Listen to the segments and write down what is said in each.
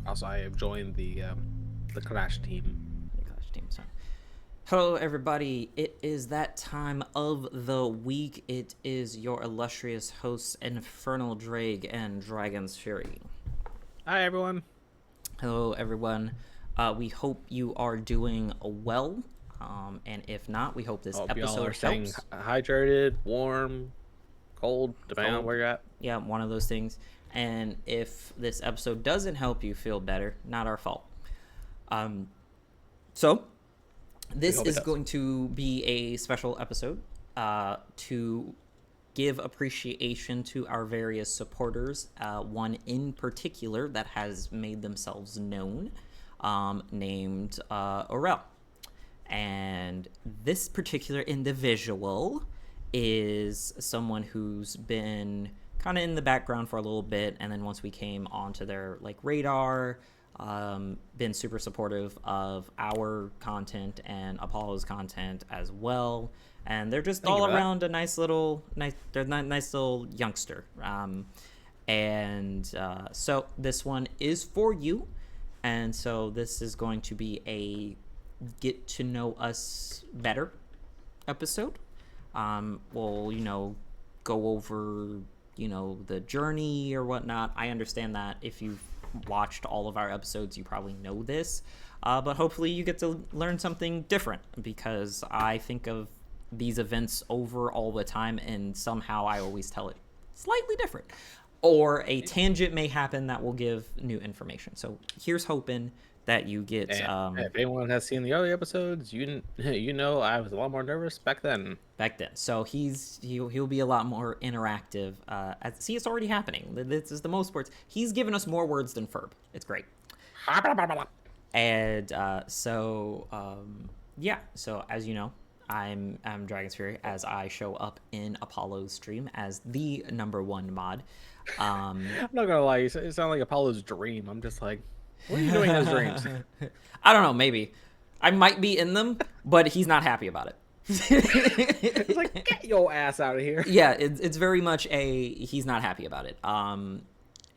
Also, I have joined the Crash team. Clash team song. Hello, everybody. It is that time of the week. It is your illustrious hosts, Infernal Drake and Dragon's Fury. Hi, everyone. Hello, everyone. We hope you are doing well. And if not, we hope this Hope y'all are episode staying helps. hydrated, warm, cold, depending on Cold, where you're at. yeah, one of those things. And if this episode doesn't help you feel better, not our fault. Um, so We this hope it is does. going to be a special episode to give appreciation to our various supporters. One in particular that has made themselves known, named Aurel. And this particular individual is someone who's been kind of in the background for a little bit, and then once we came onto their radar, been super supportive of our content and Apollo's content as well. And they're just Thank you all for that. around a they're a nice little youngster. So this one is for you. And so this is going to be a get to know us better episode. We'll, go over, the journey or whatnot. I understand that if you've watched all of our episodes, you probably know this. But hopefully you get to learn something different, because I think of these events over all the time and somehow I always tell it slightly different. Or a tangent may happen that will give new information. So here's hoping that you get And if anyone has seen the early episodes, you know I was a lot more nervous back then. back then. So he'll be a lot more interactive. It's already happening. This is the most words. He's given us more words than Ferb. It's great. And yeah. So as you know, I'm Dragon's Fury, as I show up in Apollo's stream as the #1 mod. I'm not gonna lie, it sounds like Apollo's dream. I'm just like, what are you doing in his dreams? I don't know. Maybe I might be in them, but he's not happy about it. It's like, get your ass out of here. Yeah, it's very much he's not happy about it. And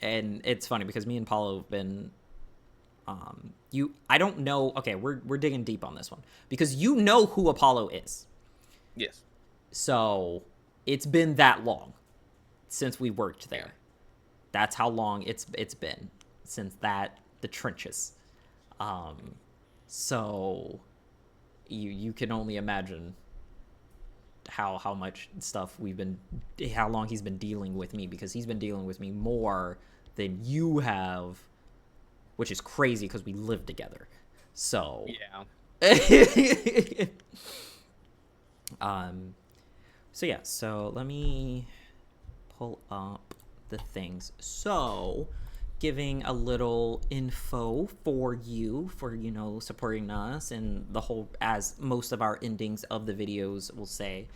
it's funny because me and Paulo have been I don't know. Okay, we're digging deep on this one because you know who Apollo is. Yes. So it's been that long since we worked there. That's how long it's been since the trenches. So you can only imagine how much stuff how long he's been dealing with me, because he's been dealing with me more than you have, which is crazy because we live together. So Yeah. So yeah, so let me pull up the things. So giving a little info for you for supporting us, and the whole, as most of our endings of the videos will say,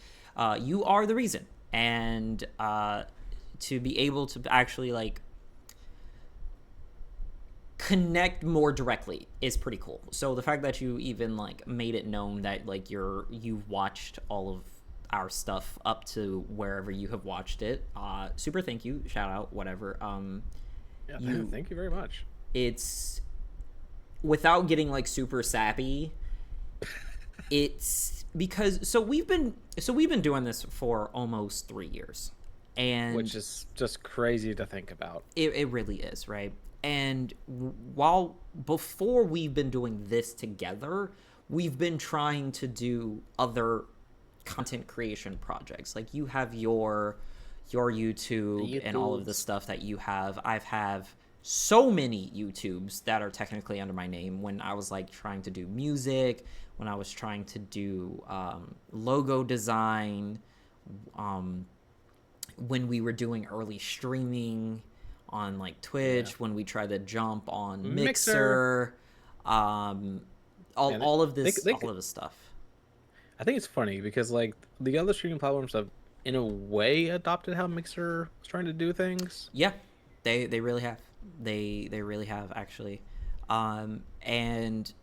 you are the reason. And to be able to actually connect more directly is pretty cool. So the fact that you even made it known that you've watched all of our stuff up to wherever you have watched it, super thank you, shout out, whatever. Yeah. Thank you very much. It's, without getting super sappy, it's because we've been doing this for almost 3 years, and Which is just crazy to think about. it really is, right? And while before we've been doing this together, we've been trying to do other content creation projects. Like, you have your YouTube and all of the stuff that you have. I've so many YouTubes that are technically under my name, when I was trying to do music, when I was trying to do logo design, when we were doing early streaming on Twitch, when we tried to jump on Mixer, all of this stuff. I think it's funny because the other streaming platforms have in a way adopted how Mixer was trying to do things. Yeah, they really have. They really have, actually. And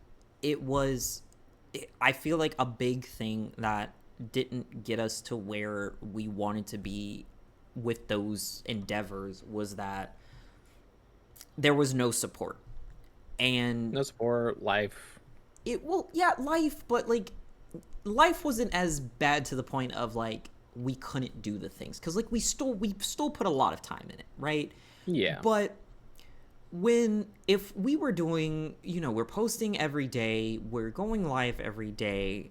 I feel like a big thing that didn't get us to where we wanted to be with those endeavors was that there was no support. And No support, life. it, well, yeah, life, but like life wasn't as bad to the point of like we couldn't do the things, because like we still put a lot of time in it, right? Yeah. But when, if we were doing, we're posting every day, we're going live every day,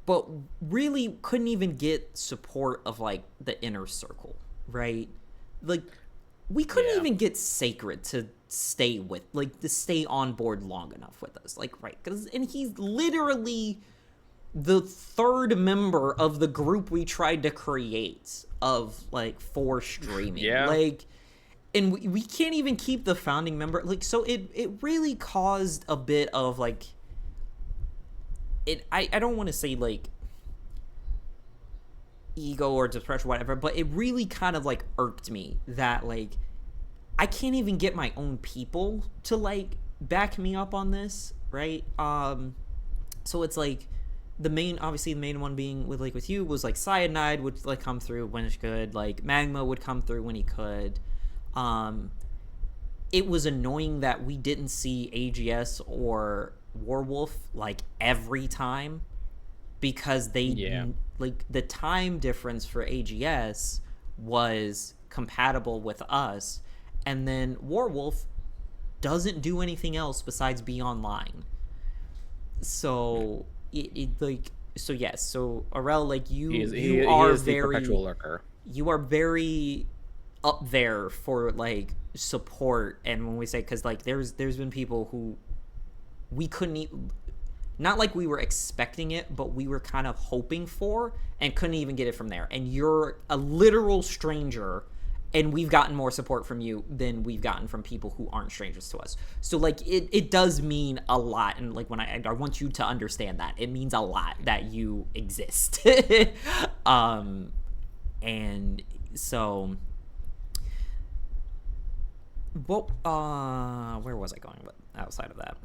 but really couldn't even get support of like the inner circle, right? Like we couldn't Yeah. even get Sacred to stay with, like, to stay on board long enough with us, like, right? Because, and he's literally the third member of the group we tried to create of like for streaming, Yeah. like, and we can't even keep the founding member, like, so it really caused a bit of like it, I don't want to say like ego or depression or whatever, but it really kind of like irked me that like I can't even get my own people to like back me up on this, right? So it's like obviously the main one being with you was like Cyanide would like come through when it could, like Magma would come through when he could. um it was annoying that we didn't see AGS or Warwolf like every time, because Yeah. like the time difference for AGS was compatible with us, and then Warwolf doesn't do anything else besides be online. So it like, so yes, so Aurel, like He is the perpetual lurker. you are very up there for like support. And when we say, because like there's been people who we couldn't even, not like we were expecting it, but we were kind of hoping for and couldn't even get it from there. And you're a literal stranger, and we've gotten more support from you than we've gotten from people who aren't strangers to us. So like it does mean a lot, and like when I want you to understand that it means a lot that you exist. And so, well, where was I going with outside of that?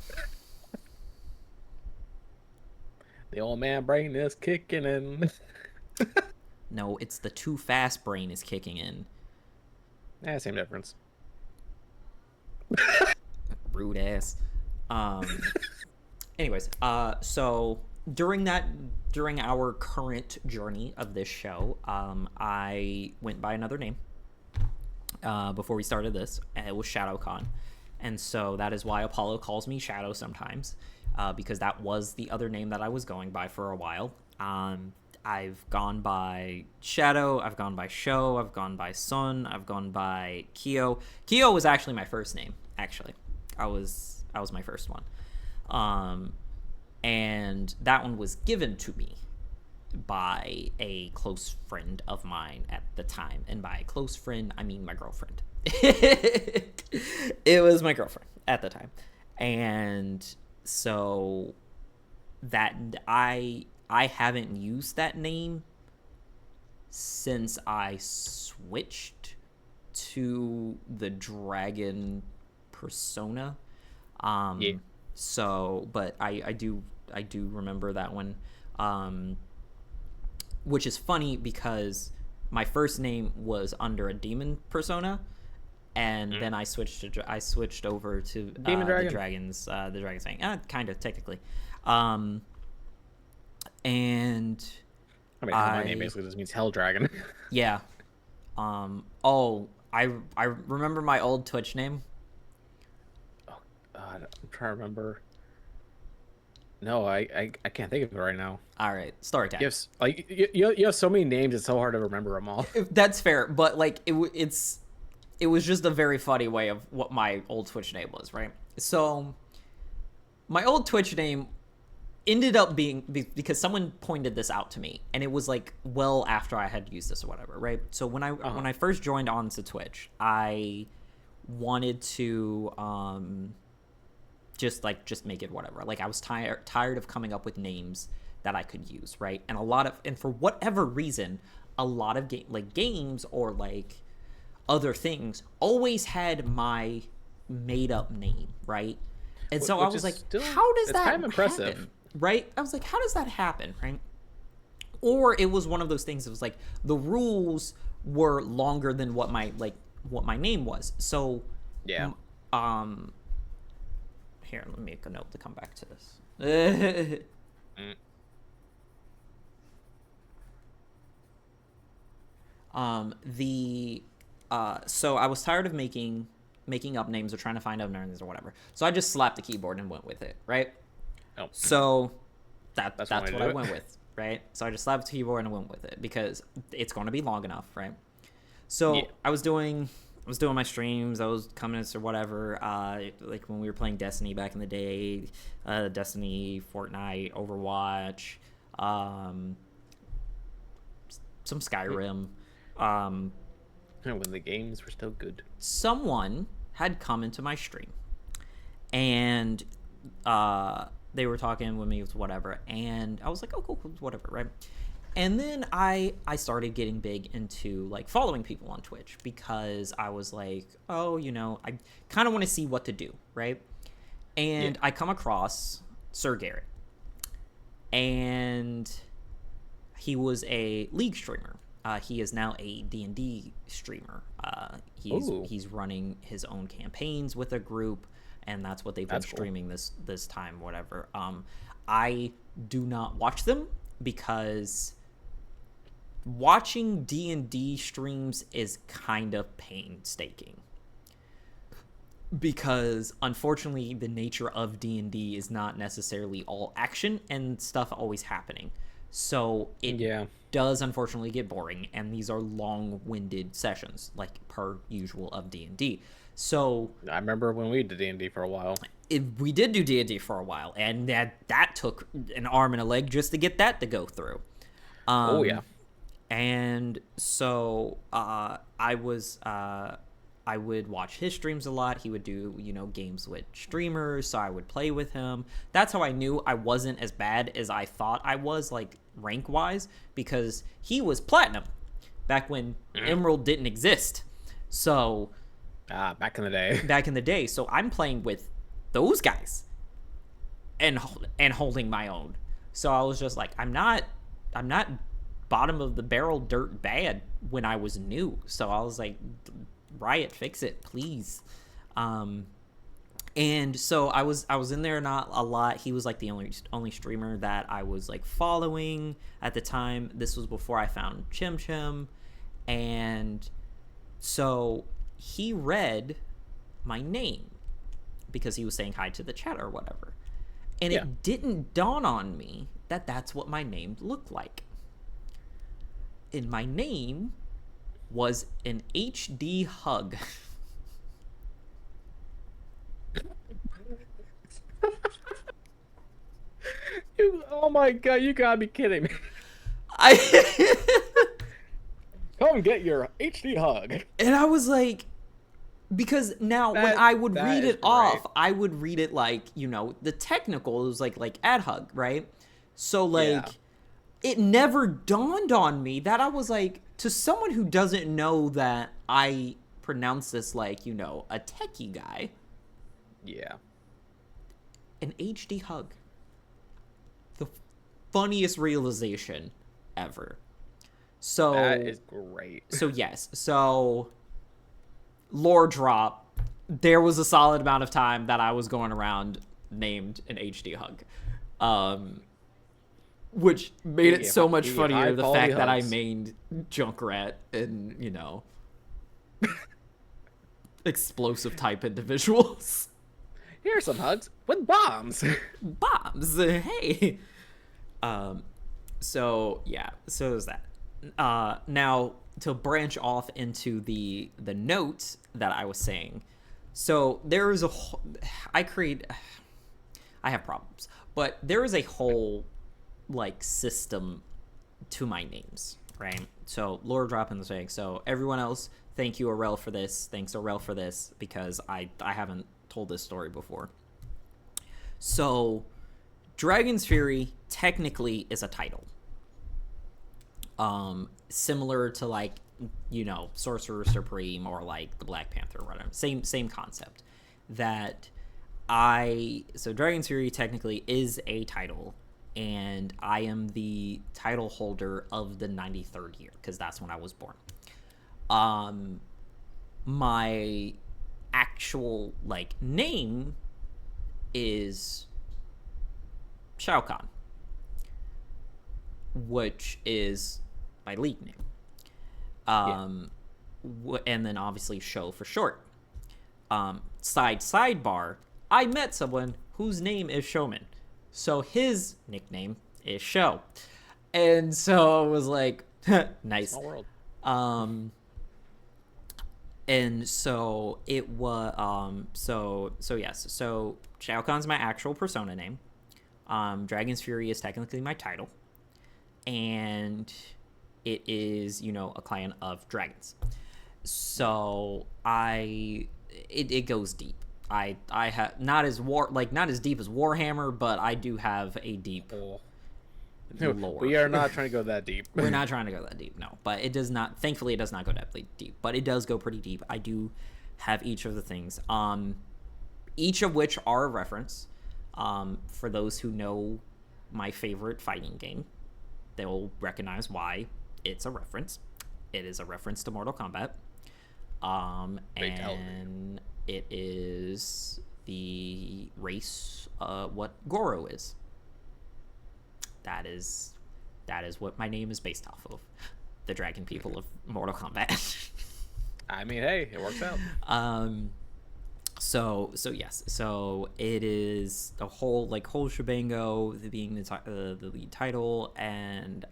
The old man brain is kicking in. No, it's the too fast brain is kicking in. Same difference. Rude ass. Um Anyways, so during our current journey of this show, I went by another name before we started this, and it was ShadowCon. And so that is why Apollo calls me Shadow sometimes, because that was the other name that I was going by for a while. I've gone by Shadow, I've gone by Sho, I've gone by Sun, I've gone by Kyo. Kyo was actually my first name, actually. I was my first one. And that one was given to me by a close friend of mine at the time. And by close friend, I mean my girlfriend. It was my girlfriend at the time. And so that I haven't used that name since I switched to the dragon persona. Yeah. So, but I do remember that one, which is funny because my first name was under a demon persona, and then I switched over to Demon Dragon. the dragon saying, kind of technically, and I mean, my name basically just means Hell Dragon. yeah, oh, I remember my old Twitch name. I'm trying to remember. No, I can't think of it right now. All right, story time. Yes, like you have so many names, it's so hard to remember them all. That's fair, but like it was just a very funny way of what my old Twitch name was, right? So my old Twitch name ended up being, because someone pointed this out to me, and it was like well after I had used this or whatever, right? So when I first joined on to Twitch, I wanted to just make it whatever. Like I was tired of coming up with names that I could use, right? And for whatever reason, a lot of games or like other things always had my made up name, right? And so I was like, how does that kind of impressive happen? Right? I was like, how does that happen, right? Or it was one of those things that was like the rules were longer than what my name was. So yeah. here, let me make a note to come back to this. Mm. So I was tired of making up names or trying to find out names or whatever. So I just slapped the keyboard and went with it, right? Oh, So that's one way to what do I it. went with, right? So I just slapped the keyboard and went with it because it's going to be long enough, right? So Yeah. I was doing my streams. I was comments or whatever. Like when we were playing Destiny back in the day, Destiny, Fortnite, Overwatch, some Skyrim. When the games were still good. Someone had come into my stream, and they were talking with me, whatever, and I was like, oh, cool, whatever, right? And then I started getting big into like following people on Twitch because I was like, oh, I kind of want to see what to do, right? And I come across Sir Garrett, and he was a League streamer. He is now a D&D streamer. He's running his own campaigns with a group, and that's what they've been streaming this time, whatever. I do not watch them because watching D&D streams is kind of painstaking. Because unfortunately, the nature of D&D is not necessarily all action and stuff always happening. So it does unfortunately get boring, and these are long-winded sessions, like per usual of D&D. So I remember when we did D&D for a while. We did do D&D for a while, and that took an arm and a leg just to get that to go through. And so I would watch his streams a lot. He would do, games with streamers, so I would play with him. That's how I knew I wasn't as bad as I thought I was, like, rank-wise, because he was Platinum back when Emerald didn't exist. So... back in the day. Back in the day. So I'm playing with those guys and holding my own. So I was just like, I'm not bottom of the barrel dirt bad when I was new. So I was like... Riot, fix it, please. And so I was in there not a lot. He was like the only streamer that I was like following at the time. This was before I found Chim Chim, and so he read my name because he was saying hi to the chat or whatever, and it didn't dawn on me that that's what my name looked like. And my name was an HD hug. Oh my god, you gotta be kidding me. Come get your HD hug. And I was like, because now when I would read it off, I would read it like, the technical, it was like ad hug, right? So like, it never dawned on me that I was like, to someone who doesn't know that I pronounce this like, a techie guy. Yeah. An HD hug. The funniest realization ever. So that is great. So yes. So lore drop. There was a solid amount of time that I was going around named an HD hug. Which made it so much funnier, the fact that I mained Junkrat and, explosive type individuals. Here are some hugs with bombs. Bombs, hey. So there's that. Now, to branch off into the note that I was saying. So there is I have problems, but there is a whole like system to my names, right? So lore drop in the saying. So everyone else, thank you Aurel for this. Thanks Aurel for this, because I haven't told this story before. So Dragon's Fury technically is a title. Similar to like, Sorcerer Supreme or like the Black Panther or whatever. Same concept. So Dragon's Fury technically is a title, and I am the title holder of the 93rd year, because that's when I was born. My actual like name is Shao Kahn, which is my league name. Yeah. And then obviously Show for short. Sidebar, I met someone whose name is Showman, so his nickname is Show, and so it was like nice. Small world. Um, and so it was so yes, so Shao Kahn's my actual persona name. Dragon's Fury is technically my title, and it is, you know, a clan of dragons. So it goes deep. I have not as not as deep as Warhammer, but I do have a deep Oh. lore. We are not trying to go that deep. We're not trying to go that deep, no. But it does not. Thankfully, it does not go that deep. But it does go pretty deep. I do have each of the things. Each of which are a reference. For those who know my favorite fighting game, they'll recognize why it's a reference. It is a reference to Mortal Kombat. And it is the race what Goro is. That is what my name is based off of. The dragon people of Mortal Kombat. I mean, hey, it works out. So yes. So it is the whole shebango, being the lead title, and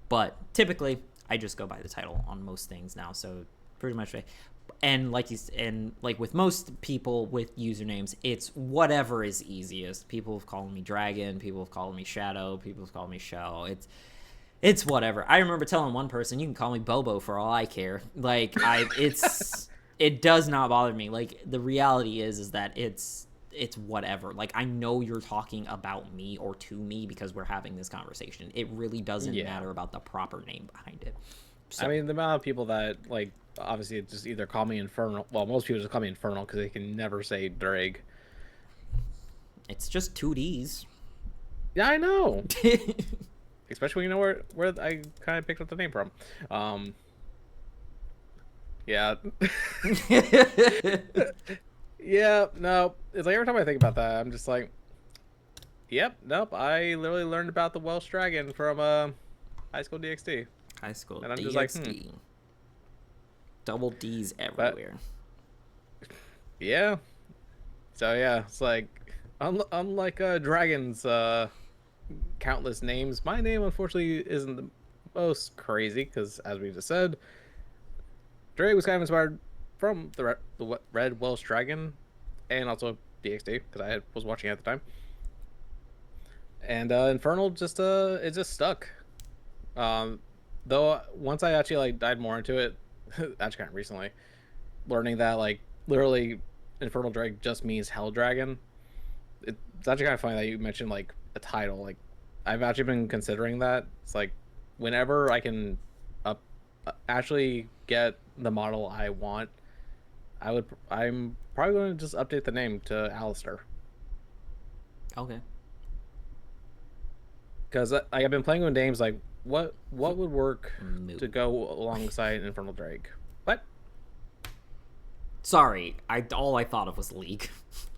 but typically I just go by the title on most things now. So pretty much, and like with most people with usernames, it's whatever is easiest. People have called me Dragon, people have called me Shadow, people have called me Shell. It's whatever. I remember telling one person, you can call me Bobo for all I care. Like it does not bother me. Like the reality is that it's whatever. Like I know you're talking about me or to me because we're having this conversation. It really doesn't matter about the proper name behind it. So, I mean, the amount of people that, like, obviously just either call me Infernal. Well, most people just call me Infernal because they can never say Drake. it's just two D's. Yeah, I know. Especially when you know where I kind of picked up the name from. Yeah. Yeah, no. It's like every time I think about that, I'm just like, yep, nope. I literally learned about the Welsh Dragon from High School DxD. High School And I'm DxD. just like, Double D's everywhere. Yeah. So yeah, it's like unlike Dragon's countless names, my name unfortunately isn't the most crazy because, as we just said, Drake was kind of inspired from the Red Welsh Dragon, and also DxD because was watching at the time. And Infernal just it just stuck. Though once I actually like dived more into it, actually kind of recently, learning that like literally Infernal Drake just means Hell Dragon. It's actually kind of funny that you mentioned like a title. Like I've actually been considering that. It's like whenever I can actually get the model I want, I'm probably going to just update the name to Alistair. Okay. Because I've been playing with names like what would work Moo. to go alongside Infernal Drake. What? Sorry, all I thought of was League.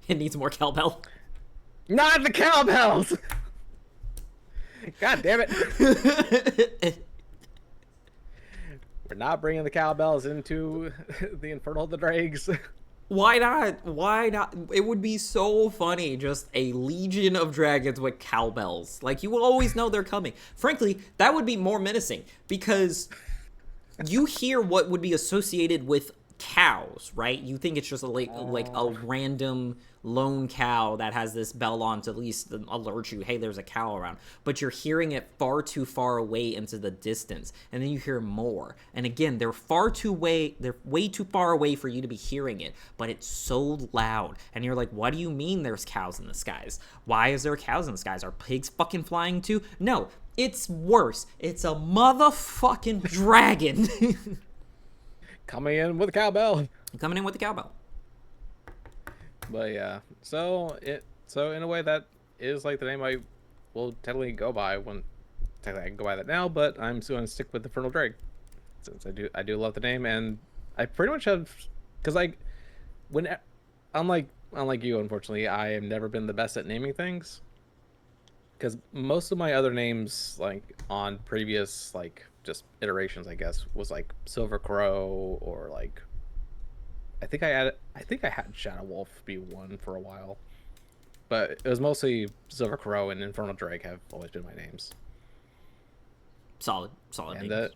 It needs more cowbell. Not the cowbells. God damn it. We're not bringing the cowbells into the Infernal of the Drakes. Why not? Why not? It would be so funny, just a legion of dragons with cowbells. Like, you will always know they're coming. Frankly, that would be more menacing, because you hear what would be associated with cows, right? You think it's just like a random lone cow that has this bell on to at least alert you, hey, there's a cow around. But you're hearing it far too far away into the distance, and then you hear more. And again, they're way too far away for you to be hearing it, but it's so loud. And you're like, what do you mean there's cows in the skies? Why is there cows in the skies? Are pigs fucking flying too? No, it's worse. It's a motherfucking dragon. Coming in with a cowbell. Coming in with the cowbell. But yeah, so in a way that is like the name I will technically go by when technically I can go by that now, but I'm still gonna stick with Infernal Drake since I do love the name, and I pretty much have, because like when unlike unlike you, unfortunately, I have never been the best at naming things. Because most of my other names, like on previous like just iterations, I guess, was like Silver Crow or like I think I had Shadow Wolf be one for a while, but it was mostly Silver Crow and Infernal Drake have always been my names. Solid And names.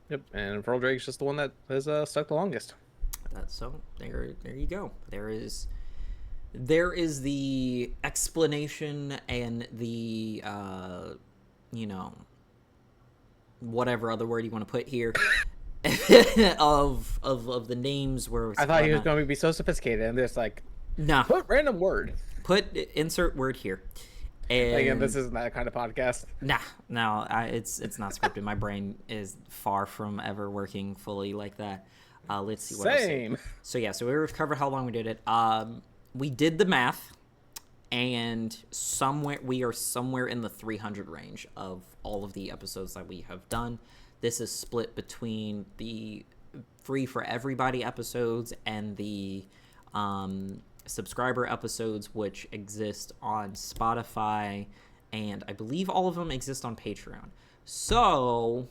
yep, and Infernal Drake's just the one that has stuck the longest. That's so there you go. There is the explanation and the you know, whatever other word you want to put here of the names where I thought he was whatnot. going to be so sophisticated and just like Nah, put random word. put insert word here. Again, And this isn't that kind of podcast. nah, no, it's not scripted. My brain is far from ever working fully like that. Let's see what else. Same. So yeah, so we covered how long we did it. We did the math, and we are somewhere in the 300 range of all of the episodes that we have done. This is split between the free for everybody episodes and the subscriber episodes, which exist on Spotify, and I believe all of them exist on Patreon. So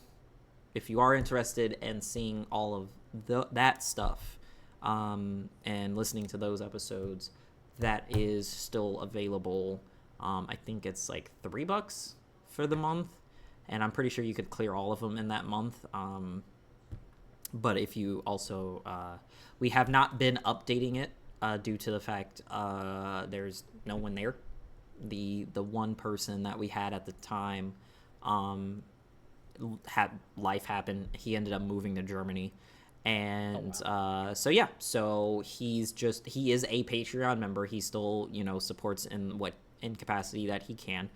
if you are interested in seeing all of that stuff and listening to those episodes, that is still available. I think it's like $3 for the month, and I'm pretty sure you could clear all of them in that month. But if you also, we have not been updating it due to the fact there's no one there. The one person that we had at the time had life happen. He ended up moving to Germany. And so yeah, so he is a Patreon member. He still, supports in capacity that he can.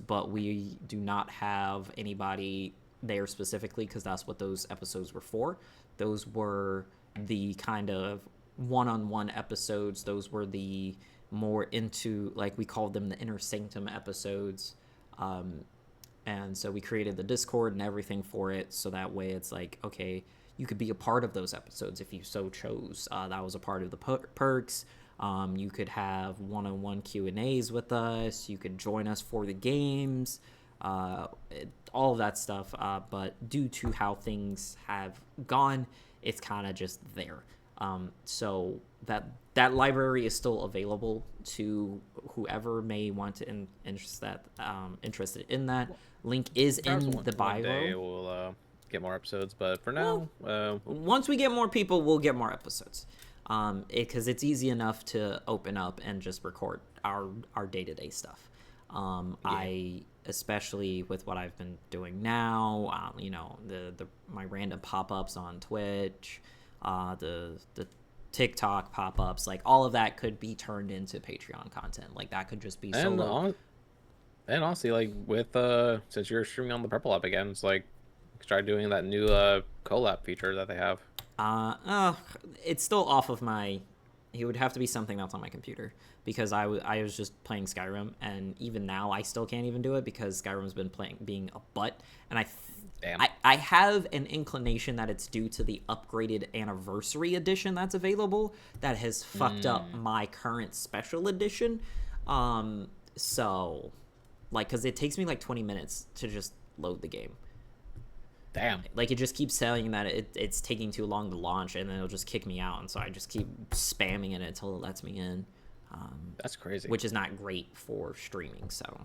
But we do not have anybody there specifically because that's what those episodes were for. Those were the kind of one-on-one episodes. Those were the more into, like, we called them the inner sanctum episodes. And so we created the Discord and everything for it, so that way it's like, okay, you could be a part of those episodes if you so chose. That was a part of the perks. You could have one-on-one Q&As with us. You could join us for the games, all of that stuff. But due to how things have gone, it's kind of just there. So that library is still available to whoever may want to interested in that. Link is in the bio. One day we'll get more episodes, but for now, once we get more people, we'll get more episodes. Because it's easy enough to open up and just record our day-to-day stuff. Yeah. I, especially with what I've been doing now, my random pop-ups on Twitch, the TikTok pop-ups, like all of that could be turned into Patreon content. Like that could just be solo. And honestly, like with since you're streaming on the Purple app again, it's like try doing that new collab feature that they have. It's still off of my. It would have to be something that's on my computer because I was just playing Skyrim, and even now I still can't even do it because Skyrim's been being a butt, and I have an inclination that it's due to the upgraded anniversary edition that's available that has fucked up my current special edition. So, like, because it takes me like 20 minutes to just load the game. Damn. Like, it just keeps saying that it's taking too long to launch, and then it'll just kick me out, and so I just keep spamming it until it lets me in. That's crazy. Which is not great for streaming, so.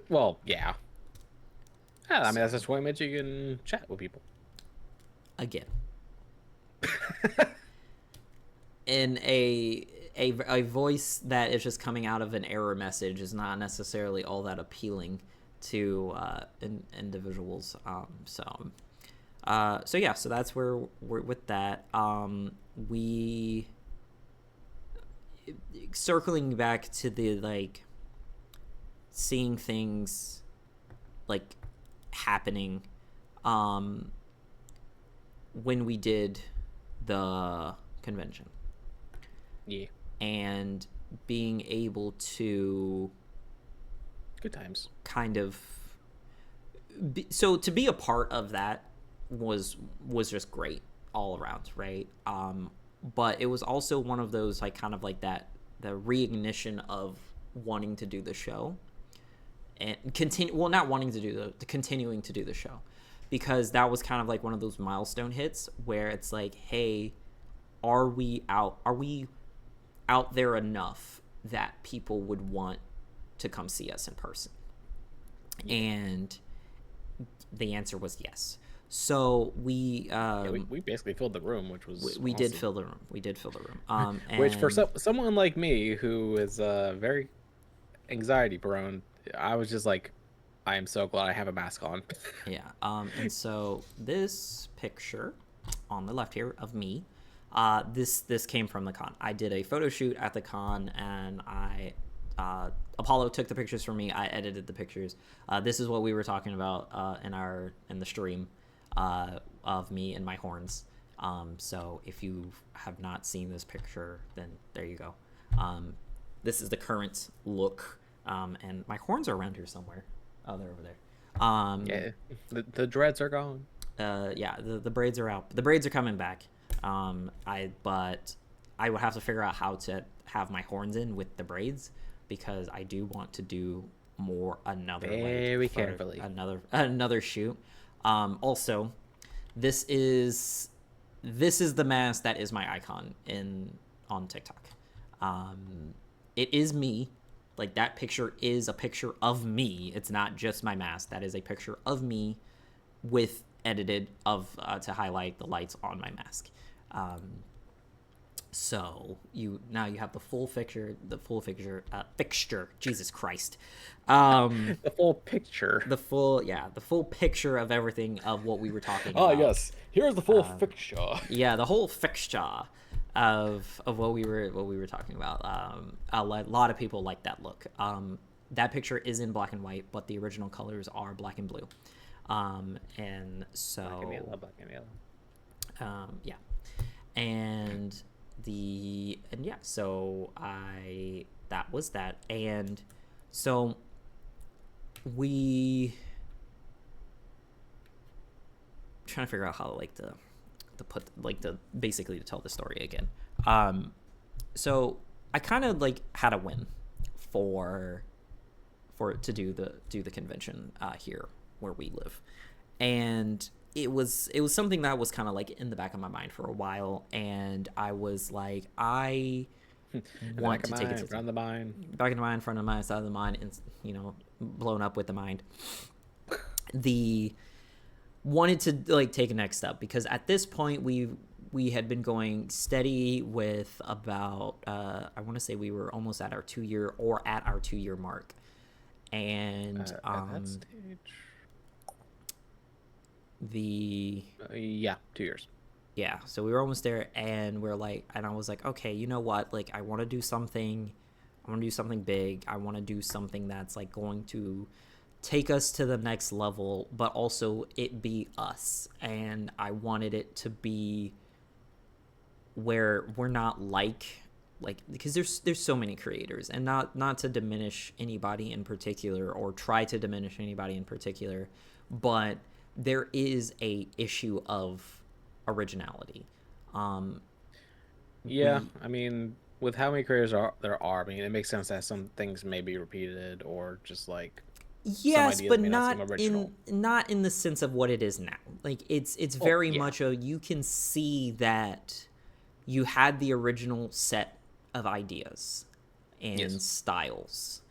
Well, yeah. Yeah, I mean, that's just one way you can chat with people. Again. In a voice that is just coming out of an error message is not necessarily all that appealing to individuals. So yeah, so that's where we're with that. We circling back to the like seeing things like happening when we did the convention. Yeah. And being able to good times kind of so to be a part of that was just great all around, right? but it was also one of those like kind of like that the reignition of wanting to do the show and continue. Well, not wanting to do the continuing to do the show, because that was kind of like one of those milestone hits where it's like, hey, are we out? Are we out there enough that people would want to come see us in person? And the answer was yes. So we basically filled the room, which was we awesome. did fill the room. We did fill the room. And Which for someone like me who is very anxiety prone, I was just like, I am so glad I have a mask on. yeah. And so this picture on the left here of me, this came from the con. I did a photo shoot at the con, and Apollo took the pictures for me. I edited the pictures. This is what we were talking about in the stream of me and my horns. So if you have not seen this picture, then there you go. This is the current look, and my horns are around here somewhere. Oh, they're over there. Yeah, the dreads are gone. Yeah, the braids are out. The braids are coming back. But I would have to figure out how to have my horns in with the braids, because I do want to do another shoot. Also, this is the mask that is my icon on TikTok. It is me. Like, that picture is a picture of me. It's not just my mask. That is a picture of me with edited to highlight the lights on my mask. So you have the full fixture. Jesus Christ. The full picture. The full picture of everything of what we were talking about. Oh yes, here's the full fixture. Yeah, the whole fixture of what we were talking about. A lot of people like that look. That picture is in black and white, but the original colors are black and blue. And so black and yellow. Yeah, and so that was that. And so we trying to figure out how to basically to tell the story again. So I kind of like had a win to do the convention here where we live, and it was something that was kind of like in the back of my mind for a while, and I was like, I want to take it to front of the mind, back of the mind, front of the mind, side of the mind, and blown up with the mind. Wanted to like take a next step, because at this point we had been going steady with about I want to say we were almost at our 2-year mark, and at that stage. 2 years. Yeah, so we were almost there, and I was like, okay, you know what? Like, I want to do something big. I want to do something that's like going to take us to the next level, but also it be us. And I wanted it to be where we're not like because there's so many creators, and not to diminish anybody in particular or try to diminish anybody in particular, but there is a issue of originality. I mean, with how many creators there are, I mean, it makes sense that some things may be repeated or just like yes, but not in the sense of what it is now. Like, it's very much you can see that you had the original set of ideas and styles,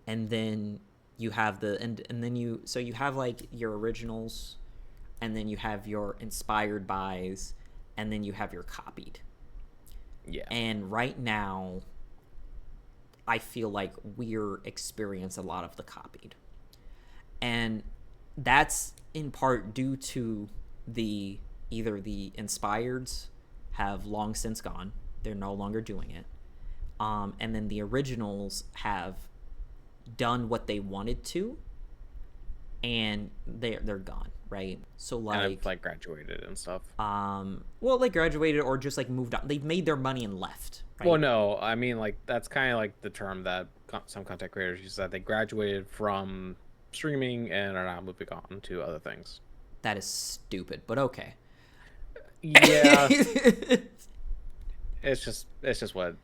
and then you have and then you have like your originals, and then you have your inspired bys, and then you have your copied. Yeah. And right now, I feel like we're experiencing a lot of the copied. And that's in part due to either the inspireds have long since gone. They're no longer doing it. And then the originals have done what they wanted to, and they're gone, right? So like graduated and stuff. Well, like graduated or just like moved on. They've made their money and left, right? Well, no, I mean, like, that's kind of like the term that some content creators use, that they graduated from streaming and are now moving on to other things. That is stupid, but okay. Yeah. it's just what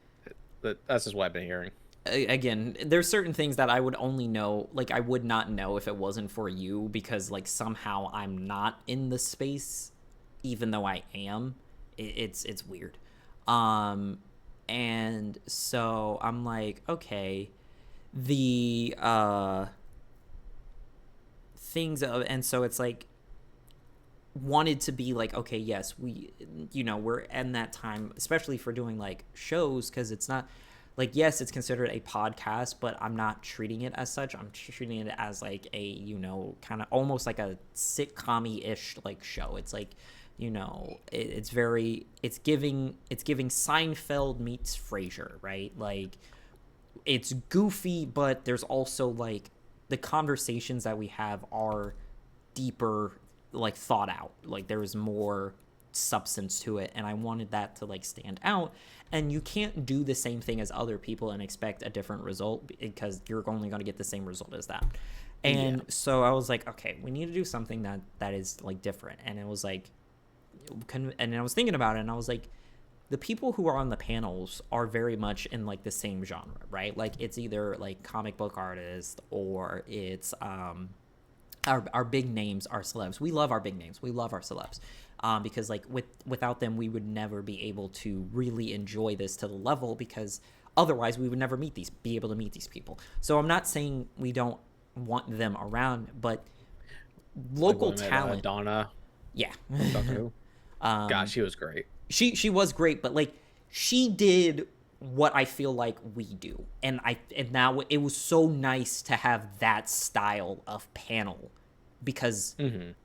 that's just what I've been hearing. Again, there's certain things that I would only know, like I would not know if it wasn't for you, because like somehow I'm not in the space even though I am. It's weird. And so I'm like, okay, the things of, and so it's like wanted to be like, okay, yes, we, we're in that time, especially for doing like shows, because it's not like, yes, it's considered a podcast, but I'm not treating it as such. I'm treating it as like a, kind of almost like a sitcom ish like show. It's like, it's very, it's giving Seinfeld meets Frasier, right? Like, it's goofy, but there's also like the conversations that we have are deeper, like thought out. Like there is more substance to it, and I wanted that to like stand out. And you can't do the same thing as other people and expect a different result, because you're only going to get the same result as that. And so I was like, okay, we need to do something that is like different. And it was like, and I was thinking about it, and I was like, the people who are on the panels are very much in like the same genre, right? Like it's either like comic book artists, or it's our big names are celebs. We love our big names. We love our celebs. Because like without them, we would never be able to really enjoy this to the level, because otherwise we would never be able to meet these people. So I'm not saying we don't want them around, but local talent. Donna. Yeah. Doctor Who. God, she was great. She was great, but like she did what I feel like we do, and now it was so nice to have that style of panel, because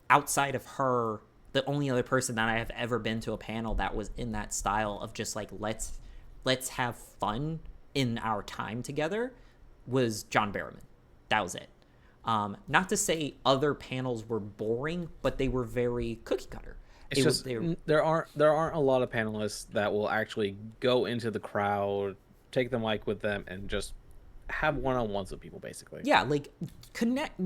outside of her, the only other person that I have ever been to a panel that was in that style of just like let's have fun in our time together was John Barrowman. That was it. Not to say other panels were boring, but they were very cookie cutter. There aren't a lot of panelists that will actually go into the crowd, take the mic with them, and just have one-on-ones with people, basically. Yeah, like connect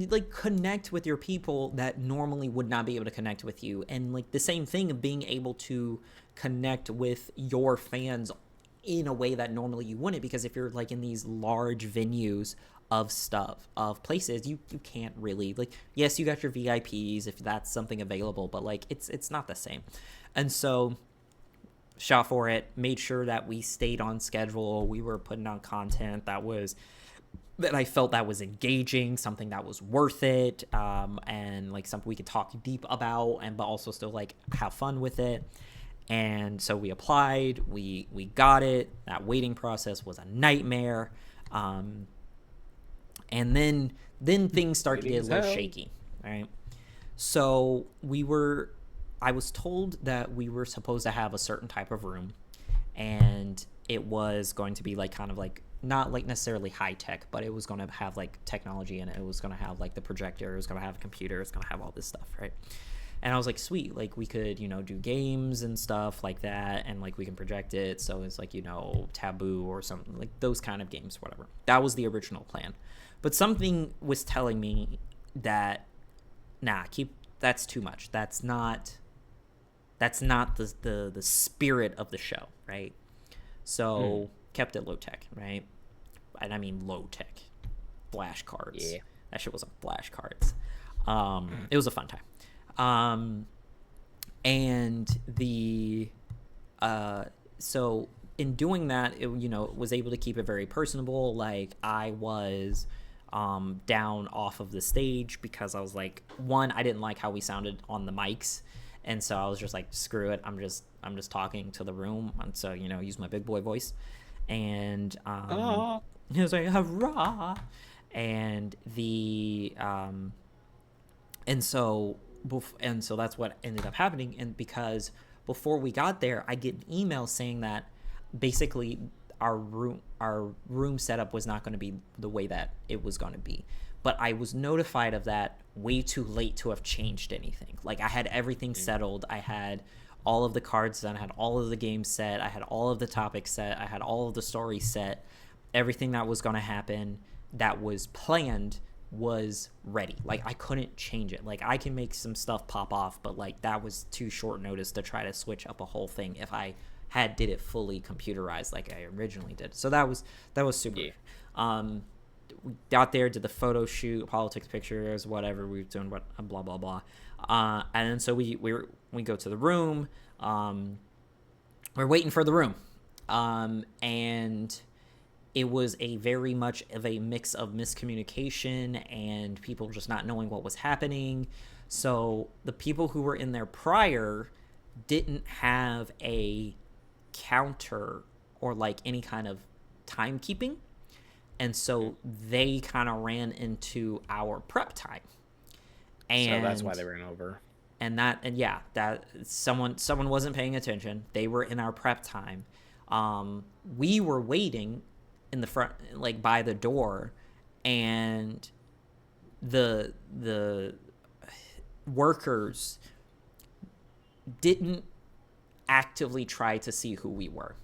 with your people that normally would not be able to connect with you, and like the same thing of being able to connect with your fans in a way that normally you wouldn't, because if you're like in these large venues of places, you can't really, like, yes, you got your VIPs if that's something available, but like it's not the same. And so shot for it, made sure that we stayed on schedule. We were putting out content that I felt that was engaging, something that was worth it, and like something we could talk deep about, but also still like have fun with it. And so we applied, we got it. That waiting process was a nightmare. And then things start to get a little shaky, right? So I was told that we were supposed to have a certain type of room, and it was going to be like kind of like not like necessarily high tech, but it was going to have like technology in it. It was going to have like the projector, it was going to have a computer, it's going to have all this stuff, right? And I was like, sweet, like we could, do games and stuff like that, and like we can project it, so it's like, Taboo or something, like those kind of games, whatever. That was the original plan. But something was telling me that, that's too much. That's not the spirit of the show, right? So kept it low tech, right? And I mean low tech, flashcards. Yeah, that shit was on flashcards. It was a fun time. And the so in doing that, it was able to keep it very personable. Like I was down off of the stage because I was like, one, I didn't like how we sounded on the mics, and so I was just like, screw it, I'm just talking to the room, and so use my big boy voice, and he was like, hurrah, and the and so that's what ended up happening. And because before we got there, I get an email saying that basically our room setup was not going to be the way that it was going to be. But I was notified of that way too late to have changed anything. Like I had everything settled. I had all of the cards done. I had all of the games set. I had all of the topics set. I had all of the stories set. Everything that was going to happen that was planned was ready. Like I couldn't change it. Like I can make some stuff pop off, but like that was too short notice to try to switch up a whole thing if I did it fully computerized like I originally did. So that was super. Yeah. We got there, did the photo shoot, politics pictures, whatever we were doing, what blah blah blah. And then so we go to the room. We're waiting for the room, and it was a very much of a mix of miscommunication and people just not knowing what was happening. So the people who were in there prior didn't have a counter or like any kind of timekeeping. And so they kind of ran into our prep time. And so that's why they ran over. That someone wasn't paying attention. They were in our prep time. We were waiting in the front, like by the door, and the workers didn't actively try to see who we were.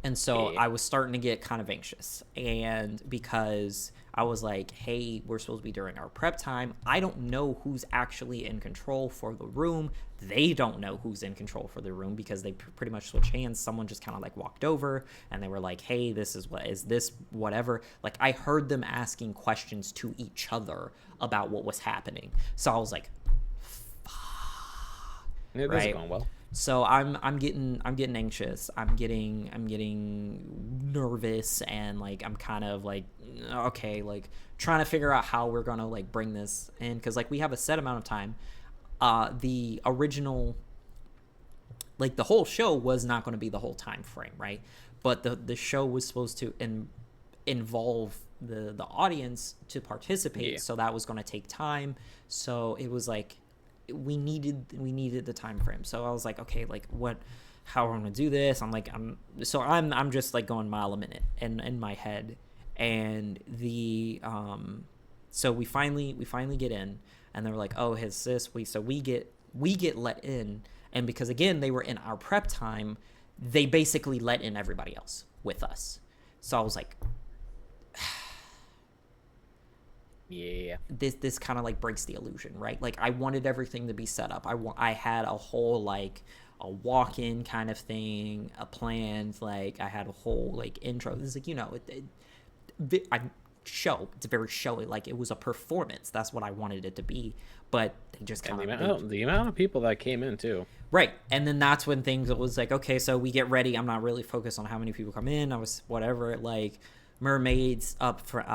And so I was starting to get kind of anxious, and because I was like, hey, we're supposed to be during our prep time. I don't know who's actually in control for the room. They don't know who's in control for the room because they pretty much switched hands. Someone just kind of like walked over and they were like, hey, this is whatever. Like I heard them asking questions to each other about what was happening. So I was like, fuck. Yeah, this is going well. So I'm getting anxious. I'm getting nervous, and like I'm kind of like, okay, like trying to figure out how we're gonna like bring this in, because like we have a set amount of time. The original, like the whole show was not going to be the whole time frame, right? But the show was supposed to involve the audience to participate, so that was going to take time. So it was like we needed the time frame. So I was like, okay, like how am I gonna do this? I'm just like going mile a minute in my head. And so we finally get in, and they're like, oh, we get let in. And because again they were in our prep time, they basically let in everybody else with us. So I was like, yeah, this kind of like breaks the illusion, right? Like I wanted everything to be set up. I had a whole like a walk-in kind of thing, a plan. Like I had a whole like intro. This is like, it's very showy. Like it was a performance. That's what I wanted it to be. But they just kind of the amount of people that came in too. Right. And then that's when things was like, okay, so we get ready. I'm not really focused on how many people come in. I was whatever, like mermaids up front,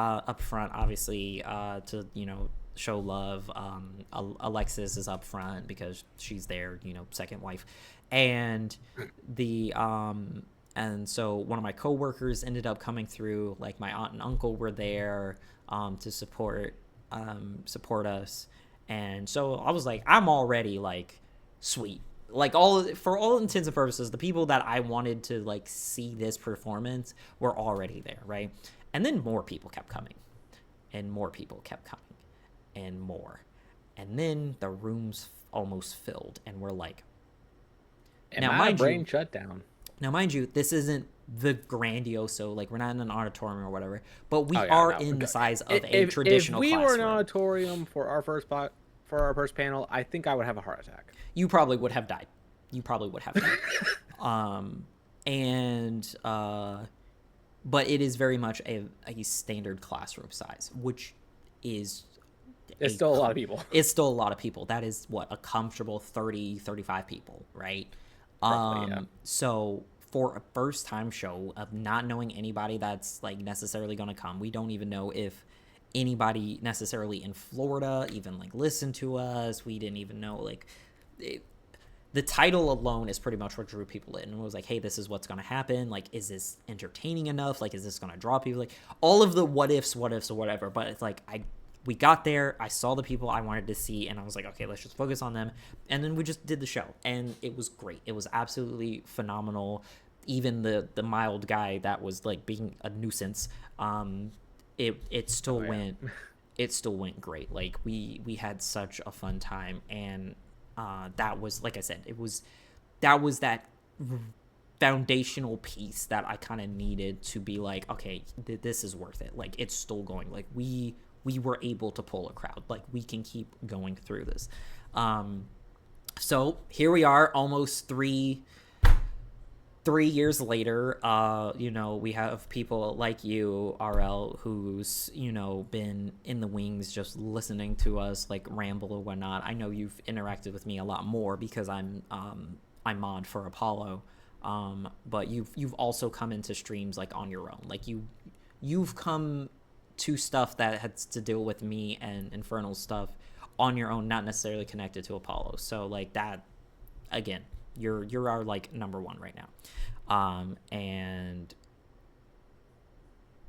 obviously, to show love. Alexis is up front because she's their second wife, and and so one of my coworkers ended up coming through. Like my aunt and uncle were there to support us, and so I was like, I'm already like sweet. Like for all intents and purposes, the people that I wanted to like see this performance were already there, right? And then more people kept coming, and more people kept coming, and more, and then the rooms almost filled, and we're like, and now my brain shut down. Now, mind you, this isn't the grandioso, like we're not in an auditorium or whatever, but we are in the size of a traditional classroom. If we were in an auditorium for our first panel, I think I would have a heart attack. You probably would have died. But it is very much a standard classroom size, which is... It's still a lot of people. It's still a lot of people. That is, a comfortable 30, 35 people, right? Roughly, yeah. So for a first-time show of not knowing anybody that's like necessarily going to come, we don't even know if anybody necessarily in Florida even like listened to us. We didn't even know the title alone is pretty much what drew people in. And it was like, hey, this is what's going to happen. Like, is this entertaining enough? Like, is this going to draw people? Like, all of the what ifs or whatever. But it's like, we got there, I saw the people I wanted to see, and I was like, okay, let's just focus on them. And then we just did the show, and it was great. It was absolutely phenomenal. Even the mild guy that was like being a nuisance, it still went great. Like we had such a fun time, and that was, like I said, that was that foundational piece that I kind of needed to be like, okay, this is worth it. Like it's still going. Like we were able to pull a crowd. Like we can keep going through this. So here we are, almost 3 3 years later, you know, we have people like you, Aurel, who's, you know, been in the wings just listening to us like ramble or whatnot. I know you've interacted with me a lot more because I'm mod for Apollo. But you've also come into streams like on your own. Like you've come to stuff that has to deal with me and Infernal stuff on your own, not necessarily connected to Apollo. So like that, again, you're our like number one right now. And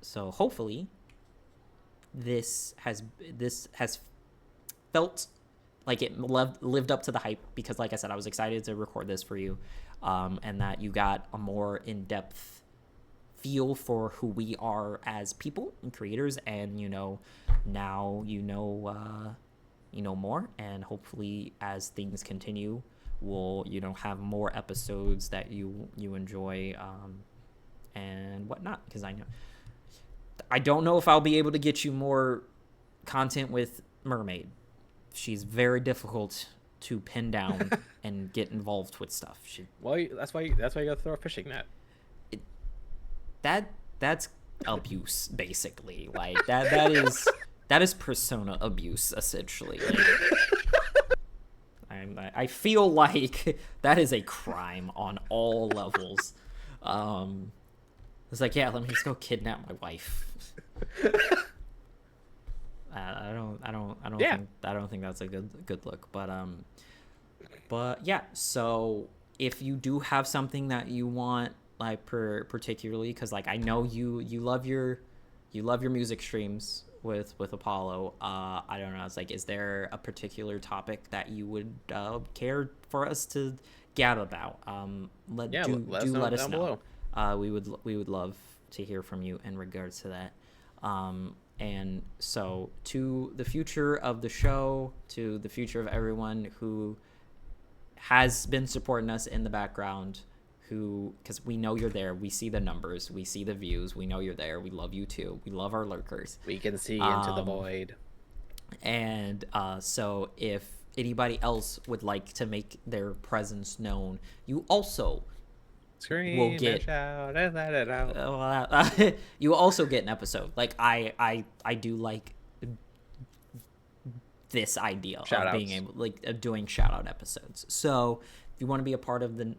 so hopefully this has felt like it lived up to the hype, because like I said, I was excited to record this for you, and that you got a more in-depth feel for who we are as people and creators, and you know, now you know more, and hopefully as things continue, we'll, you know, have more episodes that you enjoy, and whatnot, because I don't know if I'll be able to get you more content with Mermaid. She's very difficult to pin down and get involved with stuff. Well, that's why you gotta throw a fishing net. That's abuse, basically. Like that is persona abuse, essentially. Like, I feel like that is a crime on all levels. It's like, yeah, let me just go kidnap my wife. I don't think that's a good look. But yeah. So if you do have something that you want, like particularly, because like I know you love your music streams with Apollo. I don't know. It's like, is there a particular topic that you would care for us to gab about? Let us know. We would love to hear from you in regards to that. And so, to the future of the show, to the future of everyone who has been supporting us in the background, because we know you're there, we see the numbers, we see the views, we know you're there, we love you too, we love our lurkers, we can see into the void. And so if anybody else would like to make their presence known, you also will get shout, let it out. You will also get an episode. Like I do like this idea of being able, like, of doing shout out episodes. So if you want to be a part of the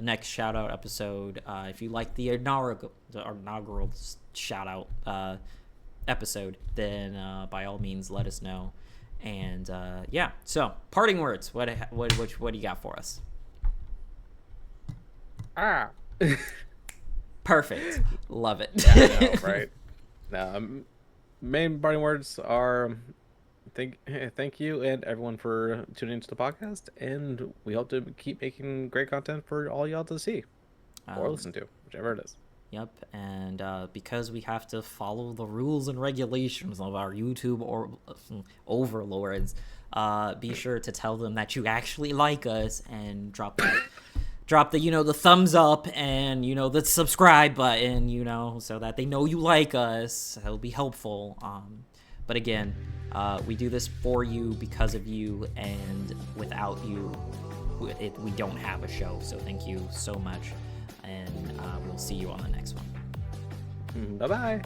next shout out episode, if you like the inaugural shout out episode, then by all means let us know. And yeah, so parting words, what do you got for us? Perfect. Love it. Yeah, I know, right? Main parting words are thank you and everyone for tuning into the podcast, and we hope to keep making great content for all y'all to see or listen to, whichever it is. Yep. And because we have to follow the rules and regulations of our YouTube or overlords, be sure to tell them that you actually like us, and drop the, you know, the thumbs up and, you know, the subscribe button, you know, so that they know you like us. It'll be helpful. But again, we do this for you, because of you, and without you, we don't have a show. So thank you so much, and we'll see you on the next one. Bye-bye.